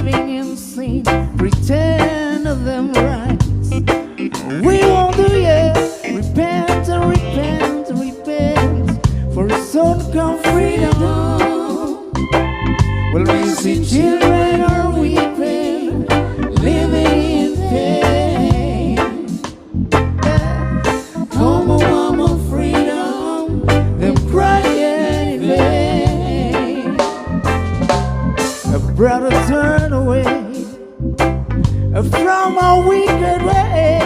living in sin, pretend of them rights. We won't do yet. Repent and repent and repent, for soon come freedom. Well, we see children are weeping, living in pain. Come on, more freedom, them crying in vain. Brother, turn away from our wicked ways.